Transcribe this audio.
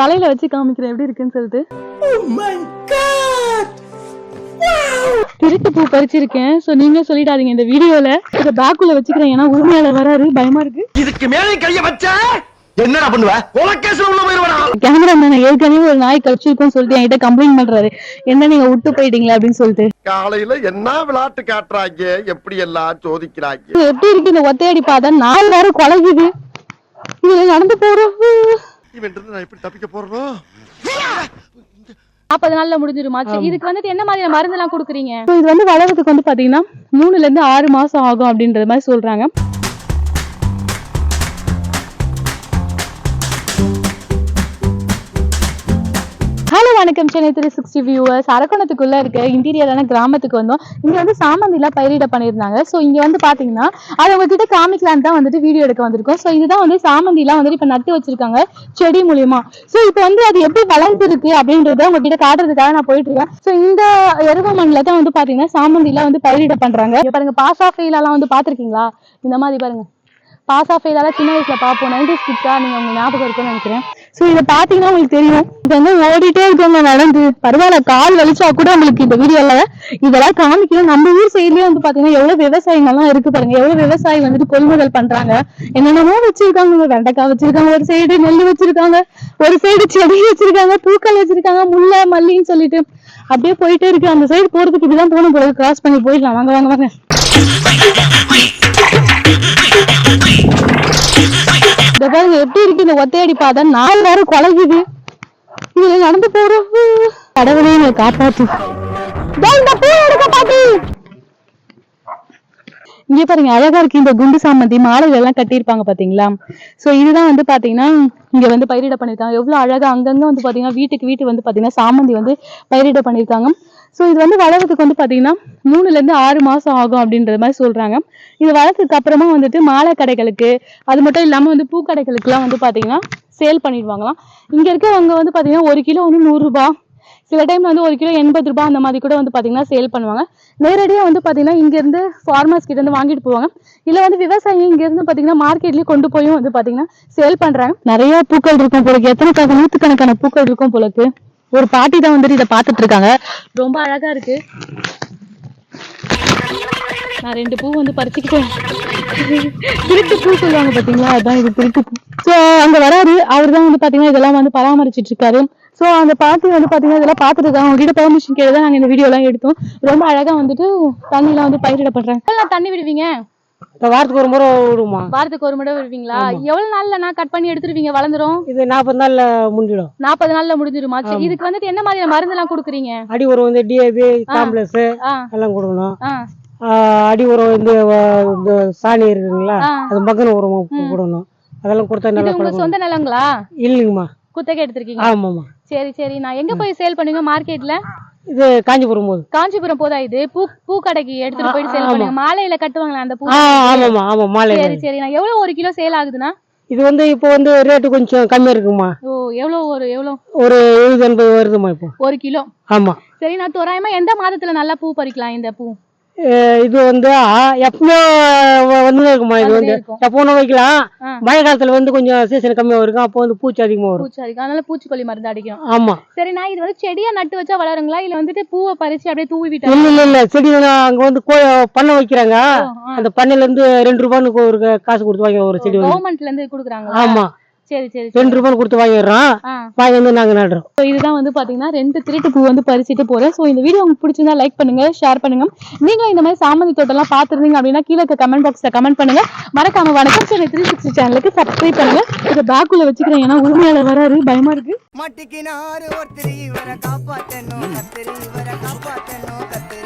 தலையில வச்சு காமிக்கிறேன் எப்படி இருக்குன்னு சொல்லிட்டு. திருட்டு பூ பறிச்சிருக்கேன். சோ நீங்க சொல்லிடாதீங்க இந்த வீடியோல. இத பேக்குள்ள வச்சுக்கிறேன், ஏன்னா உரிமையாளர் வராரு, பயமா இருக்கு. இதுக்கு மேலே கைய வச்சா என்னடா பண்ணுவ? உலகேஸ்ல உள்ள போயிடுவானா? கேமராமேன் ஏற்கனவே ஒரு நாய் கடிச்சிருக்குன்னு சொல்லிட்டு என்கிட்ட கம்ப்ளைண்ட் பண்றாரு, என்ன நீங்க விட்டு போயிட்டீங்களா அப்படின்னு சொல்லிட்டு. காலையில என்ன விளையாட்டு காட்டுறாங்க, எப்படி எல்லாம் சோதிக்கிறாங்க. எப்படி இருக்கு இந்த ஒத்தையடி பாதை, 4 வாரம் குலைக்குது. இதுல நடந்து போறோம். இவன்றது நான் எப்படி தப்பிக்க போறோம்? 40 நாள்ல முடிஞ்சிருமாச்சு. இதுக்கு வந்துட்டு என்ன மாதிரியான மருந்து எல்லாம் கொடுக்குறீங்க? இது வந்து வளர்றதுக்கு வந்து பாத்தீங்கன்னா 3ல இருந்து 6 மாசம் ஆகும் அப்படின்ற மாதிரி சொல்றாங்க. ஹலோ வணக்கம் சென்னை 360 வியூவர்ஸ். அரக்கோணத்துக்குள்ள இருக்க இன்டீரியரான கிராமத்துக்கு வந்தோம். இங்க வந்து சாமந்திலாம் பயிரிட பண்ணியிருந்தாங்க. ஸோ இங்க வந்து பாத்தீங்கன்னா அதை உங்ககிட்ட காமிக்கலான்னு தான் வந்துட்டு வீடியோ எடுக்க வந்திருக்கோம். ஸோ இதுதான் வந்து சாமந்திலாம் வந்துட்டு இப்ப நட்டு வச்சிருக்காங்க செடி மூலியமா. ஸோ இப்போ வந்து அது எப்படி வளர்ந்துருக்கு அப்படின்றத உங்ககிட்ட காட்டுறதுக்காக நான் போயிட்டு இருக்கேன். ஸோ இந்த எருவ மண்ணில தான் வந்து பாத்தீங்கன்னா சாமந்திலாம் வந்து பயிரிட பண்றாங்க. பாருங்க, பாசா ஃபெயிலெல்லாம் வந்து பாத்திருக்கீங்களா? இந்த மாதிரி பாருங்க, பாசா ஃபெயிலால சின்ன வயசுல பார்ப்போம். 90s கிட்ஸா நீங்க உங்க ஞாபகம் இருக்குன்னு நினைக்கிறேன். ஸோ இதை பாத்தீங்கன்னா உங்களுக்கு தெரியும், இது வந்து ஓடிட்டே இருக்கவங்க நடந்து பரவாயில்ல, கால் வலிச்சா கூட உங்களுக்கு இந்த வீடியோல இதெல்லாம் காமிக்கணும். நம்ம ஊர் சைட்லயே வந்து பாத்தீங்கன்னா எவ்வளவு விவசாயங்கள்லாம் இருக்கு பாருங்க. எவ்வளவு விவசாயி வந்துட்டு கொள்முதல் பண்றாங்க, என்னென்னமோ வச்சிருக்காங்க. வெண்டைக்காய் வச்சிருக்காங்க, ஒரு சைடு நெல் வச்சிருக்காங்க, ஒரு சைடு செடி வச்சிருக்காங்க, பூக்கள் வச்சிருக்காங்க, முல்லை மல்லின்னு சொல்லிட்டு அப்படியே போயிட்டே இருக்கு. அந்த சைடு போறதுக்கு இப்படிதான் போகணும் போல, கிராஸ் பண்ணி போயிடலாம். வாங்க வாங்க வாங்க. எப்படி இருக்கு இந்த ஒத்தையடி பாதை, 4 வாரம் குலைக்குது. இதுல நடந்து போறோம். கடவுளே எங்களை காப்பாத்து. இங்க பாருங்க, அழகா இருக்கு இந்த குண்டு சாமந்தி. மாலைகள் எல்லாம் கட்டியிருப்பாங்க பாத்தீங்களா? சோ இதுதான் வந்து பாத்தீங்கன்னா இங்க வந்து பயிரிட பண்ணிருக்காங்க. எவ்வளவு அழகா அங்கங்க வந்து பாத்தீங்கன்னா வீட்டு வந்து பாத்தீங்கன்னா சாமந்தி வந்து பயிரிட பண்ணிருக்காங்க. ஸோ இது வந்து வளர்றதுக்கு வந்து பாத்தீங்கன்னா 3ல இருந்து 6 மாசம் ஆகும் அப்படின்ற மாதிரி சொல்றாங்க. இது வளர்த்ததுக்கு அப்புறமா வந்துட்டு மாலை கடைகளுக்கு, அது மட்டும் இல்லாம வந்து பூக்கடைகளுக்கு எல்லாம் வந்து பாத்தீங்கன்னா சேல் பண்ணிடுவாங்களாம். இங்க இருக்கவங்க வந்து பாத்தீங்கன்னா 1 கிலோ வந்து 100 ரூபாய், சில டைம்ல வந்து 1 கிலோ 80 ரூபாய் அந்த மாதிரி கூட வந்து பாத்தீங்கன்னா சேல் பண்ணுவாங்க. நேரடியா வந்து பாத்தீங்கன்னா இங்க இருந்து ஃபார்மர்ஸ் கிட்ட இருந்து வாங்கிட்டு போவாங்க. இல்ல வந்து விவசாயி இங்க இருந்து பாத்தீங்கன்னா மார்க்கெட்லயே கொண்டு போயும் வந்து பாத்தீங்கன்னா சேல் பண்றாங்க. நிறைய பூக்கள் இருக்கும் போலக்கு, எத்தனை நூத்துக்கணக்கான பூக்கள் இருக்கும் போலக்கு. ஒரு பாட்டி தான் வந்துட்டு இதை பாத்துட்டு இருக்காங்க. ரொம்ப அழகா இருக்கு. நான் 2 பூ வந்து பறிச்சுக்கிட்டேன். திருட்டு பூ சொல்லுவாங்க பாத்தீங்களா, அதான் இது திருட்டு பூ. சோ அங்க வராரு, அவர் தான் வந்து பாத்தீங்கன்னா இதெல்லாம் வந்து பராமரிச்சிட்டு இருக்காரு. சோ அந்த பாட்டி வந்து பாத்தீங்கன்னா இதெல்லாம் பாத்துட்டு இருக்காங்க. உங்ககிட்ட பெர்மிஷன் கேட்டுதான் நாங்க இந்த வீடியோ எல்லாம் எடுத்தோம். ரொம்ப அழகா வந்துட்டு தண்ணி எல்லாம் வந்து பயிரிட பண்றாங்க. தண்ணி விடுவீங்க? வாரத்துக்கு ஒரு முறை விடுமா? வாரத்துக்கு ஒரு முறை விடுவீங்களா? எவ்வளவு நாள்ல நான் கட் பண்ணி எடுத்துருவீங்க, வளர்ந்துரும்? இது 40 நாள்ல முடிஞ்சிடும். 40 நாள்ல முடிஞ்சிருமா? இதுக்கு வந்துட்டு என்ன மாதிரியான மருந்து எல்லாம் கொடுக்குறீங்க? அடி உரம் வந்து DAP, காம்ப்ளெக்ஸ் எல்லாம் கொடுக்கணும். அடி உரம் இந்த சாணி இருக்குங்களா, அது மகன் உரம் கொடுக்கணும். அதெல்லாம் கொடுத்தா நல்லா. உங்களுக்கு சொந்த நிலங்களா? இல்லைங்கம்மா, குத்தகை எடுத்திருக்கீங்க? ஆமாம்மா. சரி சரி. நான் எங்க போய் சேல் பண்ணுவீங்க மார்க்கெட்ல? இது காஞ்சிபுரம் போது. காஞ்சிபுரம் போதா? இது பூ கடைக்கு எடுத்துட்டு போயிட்டு சேல் பண்ணுவீங்க? மாலையில கட்டுவாங்களா அந்த பூ? ஆமாம்மா ஆமா, மாலை. சரி சரி. நான் எவ்வளவு 1 கிலோ சேல் ஆகுதுன்னா? இது வந்து இப்போ வந்து ரேட்டு கொஞ்சம் கம்மியா இருக்குமா. ஓ, எவ்வளவு ஒரு 70-80 வருதுமா இப்போ 1 கிலோ? ஆமா. சரி, நான் தோராயமா எந்த மாதத்துல நல்லா பூ பறிக்கலாம் இந்த பூ? இது வந்து எப்பவுமே வந்து இருக்குமா. இது வந்து எப்போ வைக்கலாம். மழை காலத்துல வந்து கொஞ்சம் சீசன் கம்மியா இருக்கும், அப்போ வந்து பூச்சி அதிகமா வரும். பூச்சி அதிகம், அதனால பூச்சிக்கொல்லி மருந்து அடிக்கும். ஆமா. சரி, நான் இது வந்து செடியா நட்டு வச்சா வளருங்களா, இல்ல வந்துட்டு பூவை பறிச்சு அப்படியே தூவி விட்டா? இல்ல செடி அங்க வந்து பண்ணை வைக்கிறாங்க. அந்த பண்ணையில இருந்து 2 ரூபான்னு ஒரு காசு கொடுத்து வாங்க ஒரு செடி. கவர்மெண்ட்ல இருந்து கொடுக்குறாங்க? ஆமா. சரி சரி. 2 ரூபாய் கொடுத்து வாங்கிடுறோம். வாங்கி வந்து நாங்க நடுறோம். இதுதான் வந்து பாத்தீங்கன்னா 2 திருட்டு பூ வந்து பறிச்சுட்டு போறேன். சோ இந்த வீடியோ உங்களுக்கு பிடிச்சிருந்தா லைக் பண்ணுங்க, ஷேர் பண்ணுங்க. நீங்க இந்த மாதிரி சாமந்தி தோட்டம் எல்லாம் பாத்துருந்தீங்க அப்படின்னா கீழே கமெண்ட் பாக்ஸ்ல கமெண்ட் பண்ணுங்க. மறக்காம வணக்கம் சென்னை 360 சேனலுக்கு சப்ஸ்கிரைப் பண்ணுங்க. இதை பேக்குள்ள வச்சுக்கிறேன், ஏன்னா உரிமையாளர் வராரு, பயமா இருக்கு.